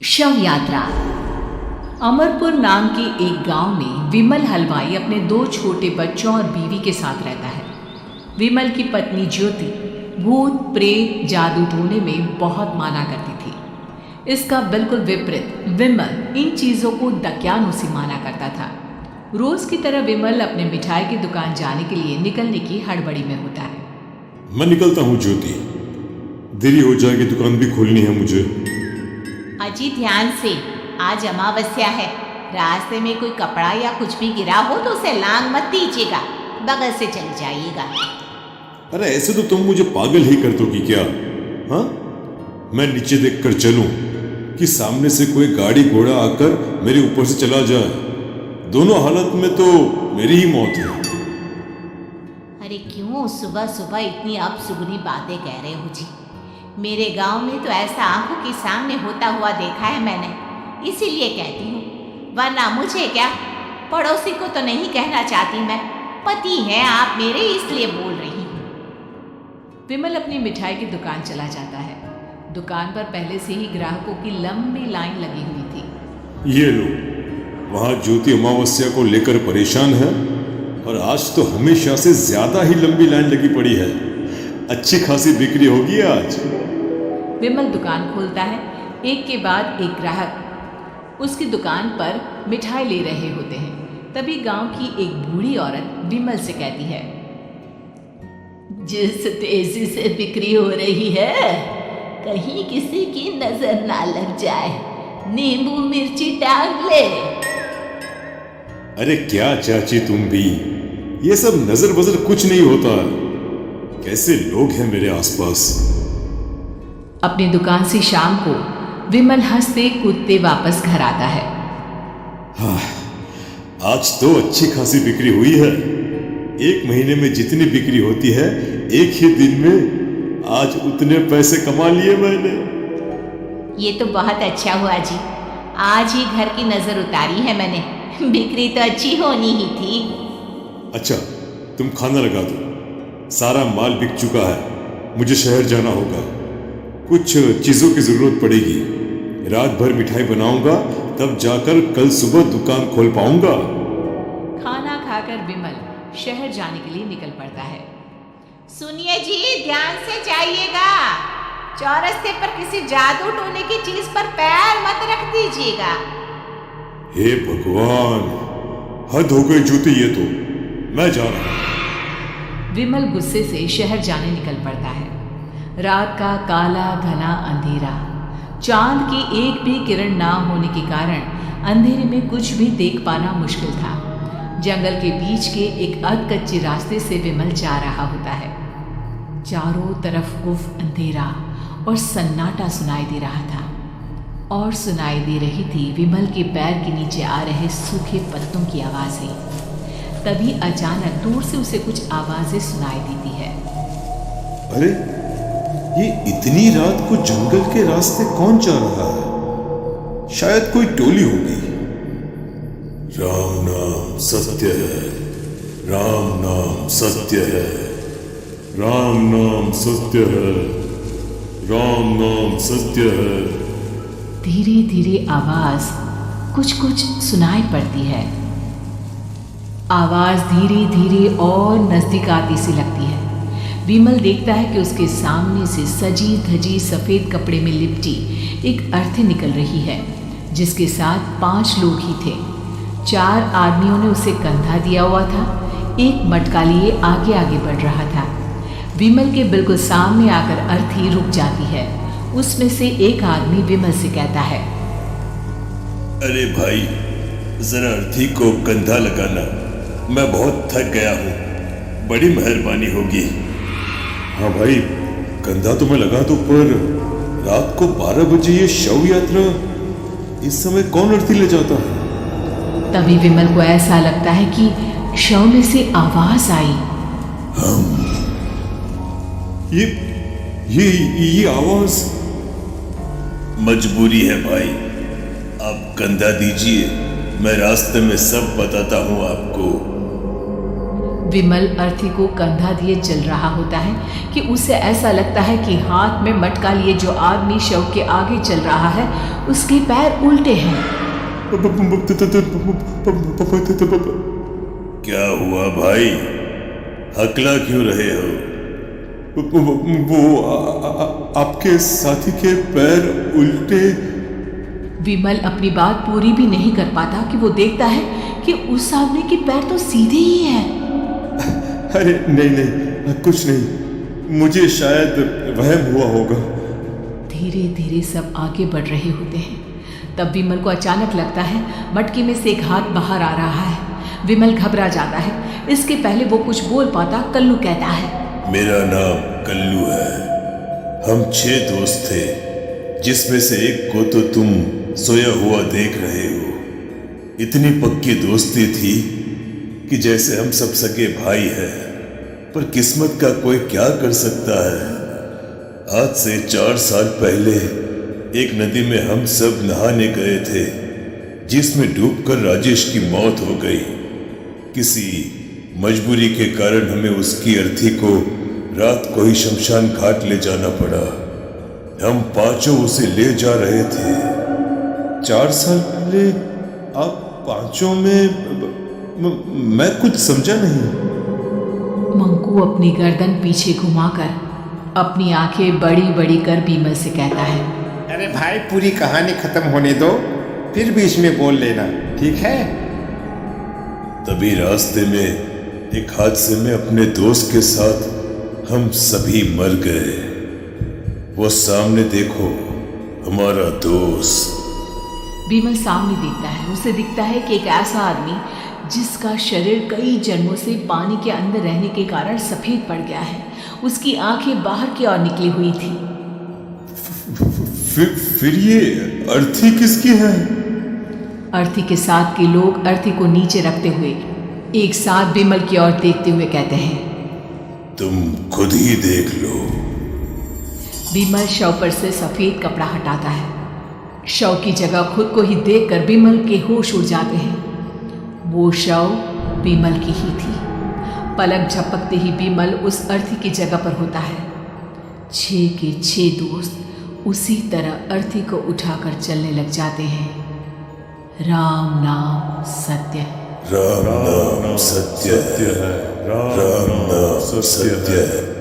शव यात्रा। अमरपुर नाम के एक गांव में विमल हलवाई अपने दो छोटे बच्चों और बीवी के साथ रहता है। विमल की पत्नी ज्योति भूत प्रेत जादू टोने में बहुत माना करती थी। इसका बिल्कुल विपरीत विमल इन चीज़ों को दक्यानुसी माना करता था। रोज की तरह विमल अपने मिठाई की दुकान जाने के लिए निकलने की हड़बड़ी में होता है। मैं निकलता हूँ ज्योति, देरी हो जाएगी, दुकान भी खोलनी है मुझे। अजी ध्यान से, आज अमावस्या है। रास्ते में कोई कपड़ा या कुछ भी गिरा हो तो उसे लांग मत दीजिएगा, बगल से चल जाइएगा। अरे ऐसे तो तुम मुझे पागल ही कर दोगी क्या? हाँ, मैं नीचे देखकर चलूं कि सामने से कोई गाड़ी घोड़ा आकर मेरे ऊपर से चला जाए? दोनों हालत में तो मेरी ही मौत है। अरे क्यों सुबह सुबह इतनी अपसुगनी बातें कह रहे हो जी? मेरे गांव में तो ऐसा आंखों के सामने होता हुआ देखा है मैंने, इसीलिए कहती हूँ, वरना मुझे क्या, पड़ोसी को तो नहीं कहना चाहती मैं। पति है आप मेरे, इसलिए बोल रही हूँ। विमल अपनी मिठाई की दुकान चला जाता है। दुकान पर पहले से ही ग्राहकों की लंबी लाइन लगी हुई थी। ये लो, वहां ज्योति अमावस्या को लेकर परेशान है और आज तो हमेशा से ज्यादा ही लंबी लाइन लगी पड़ी है। अच्छी खासी बिक्री होगी आज। विमल दुकान खोलता है। एक के बाद एक ग्राहक उसकी दुकान पर मिठाई ले रहे होते हैं। तभी गांव की एक बूढ़ी औरत विमल से कहती है, जिस तेजी से बिक्री हो रही है, कहीं किसी की नजर ना लग जाए, नींबू मिर्ची टांग ले। अरे क्या चाची तुम भी, ये सब नजर बजर कुछ नहीं होता। कैसे लोग हैं मेरे आसपास। अपनी दुकान से शाम को विमल हंसते कूदते वापस घर आता है। हाँ, आज तो अच्छी खासी बिक्री हुई है। एक महीने में जितनी बिक्री होती है, एक ही दिन में आज उतने पैसे कमा लिए मैंने। ये तो बहुत अच्छा हुआ जी, आज ही घर की नजर उतारी है मैंने। बिक्री तो अच्छी होनी ही थी। अच्छा, तुम खाना लगा दो, सारा माल बिक चुका है। मुझे शहर जाना होगा, कुछ चीजों की जरूरत पड़ेगी। रात भर मिठाई बनाऊंगा, तब जाकर कल सुबह दुकान खोल पाऊंगा। खाना खाकर विमल शहर जाने के लिए निकल पड़ता है। सुनिए जी, ध्यान से जाइएगा। चौरस्ते पर किसी जादू टोने की चीज पर पैर मत रख दीजिएगा। हे भगवान, हद हो गई ज्योति, ये तो मैं जा रहा हूं। विमल गुस्से से शहर जाने निकल पड़ता है। रात का काला घना अंधेरा, चांद की एक भी किरण ना होने के कारण अंधेरे में कुछ भी देख पाना मुश्किल था। जंगल के बीच के एक अधकच्चे रास्ते से विमल जा रहा होता है। चारों तरफ गुफ अंधेरा और सन्नाटा सुनाई दे रहा था, और सुनाई दे रही थी विमल के पैर के नीचे आ रहे सूखे पत्तों की आवाजें। तभी अचानक दूर से उसे कुछ आवाजें सुनाई देती है। अरे, ये इतनी रात को जंगल के रास्ते कौन जा रहा है? शायद कोई टोली होगी। राम नाम सत्य है, राम नाम सत्य है, राम नाम सत्य है, राम नाम सत्य है। धीरे धीरे आवाज कुछ कुछ सुनाई पड़ती है। आवाज धीरे धीरे और नजदीक आती सी लगती है। विमल देखता है कि उसके सामने से सजी धजी सफेद कपड़े में लिपटी एक अर्थी निकल रही है, जिसके साथ 5 लोग ही थे। 4 आदमियों ने उसे कंधा दिया हुआ था। एक मटका लिए आगे आगे बढ़ रहा था। विमल के बिल्कुल सामने आकर अर्थी रुक जाती है। उसमें से एक आदमी विमल से कहता है, अरे भाई, जरा अर्थी को कंधा लगाना, मैं बहुत थक गया हूँ, बड़ी मेहरबानी होगी। हाँ भाई, कंधा तो मैं लगा दूं, पर रात को 12 बजे ये शव यात्रा, इस समय कौन अर्थी ले जाता है? तभी विमल को ऐसा लगता है कि शव में से आवाज आई, ये आवाज। मजबूरी है भाई, आप कंधा दीजिए, मैं रास्ते में सब बताता हूं आपको। विमल अर्थी को कंधा दिए चल रहा होता है कि उसे ऐसा लगता है कि हाथ में मटका लिए जो आदमी शव के आगे चल रहा है उसके पैर उल्टे हैं। क्या हुआ भाई, हकला क्यों रहे हो? वो आपके साथी के पैर उल्टे। विमल अपनी बात पूरी भी नहीं कर पाता कि वो देखता है कि उस आदमी के पैर तो सीधे ही हैं। अरे नहीं, कुछ नहीं, मुझे शायद वहम हुआ होगा। धीरे धीरे सब आगे बढ़ रहे होते हैं। तब विमल को अचानक लगता है मटके में से एक हाथ बाहर आ रहा है। विमल घबरा जाता है। इसके पहले वो कुछ बोल पाता, कल्लू कहता है, मेरा नाम कल्लू है। हम 6 दोस्त थे, जिसमें से एक को तो तुम सोया हुआ देख रहे हो। इतनी पक्की दोस्ती थी कि जैसे हम सब सगे भाई हैं। पर किस्मत का कोई क्या कर सकता है। आज से 4 साल पहले एक नदी में हम सब नहाने गए थे, जिसमें डूबकर राजेश की मौत हो गई। किसी मजबूरी के कारण हमें उसकी अर्थी को रात को ही शमशान घाट ले जाना पड़ा। हम 5 उसे ले जा रहे थे। 4 साल पहले आप 5 में मैं कुछ समझा नहीं। मंकू अपनी गर्दन पीछे घुमाकर अपनी आंखें बड़ी बड़ी कर विमल से कहता है, अरे भाई, पूरी कहानी खत्म होने दो, फिर बीच में बोल लेना, ठीक है? तभी रास्ते में एक हादसे में अपने दोस्त के साथ हम सभी मर गए। वो सामने देखो, हमारा दोस्त। विमल सामने देखता है। उसे दिखता है कि एक ऐसा आदमी जिसका शरीर कई जन्मों से पानी के अंदर रहने के कारण सफेद पड़ गया है। उसकी आंखें बाहर की ओर निकली हुई थी। फिर ये अर्थी किसकी है? अर्थी के साथ के लोग अर्थी को नीचे रखते हुए एक साथ विमल की ओर देखते हुए कहते हैं, तुम खुद ही देख लो। विमल शव पर से सफेद कपड़ा हटाता है। शव की जगह खुद को ही देखकर विमल के होश उड़ जाते हैं। वो शव विमल की ही थी। पलक झपकते ही विमल उस अर्थी की जगह पर होता है। 6 के 6 दोस्त उसी तरह अर्थी को उठाकर चलने लग जाते हैं। राम नाम सत्य है। राम नाम सत्य है। राम नाम सत्य है।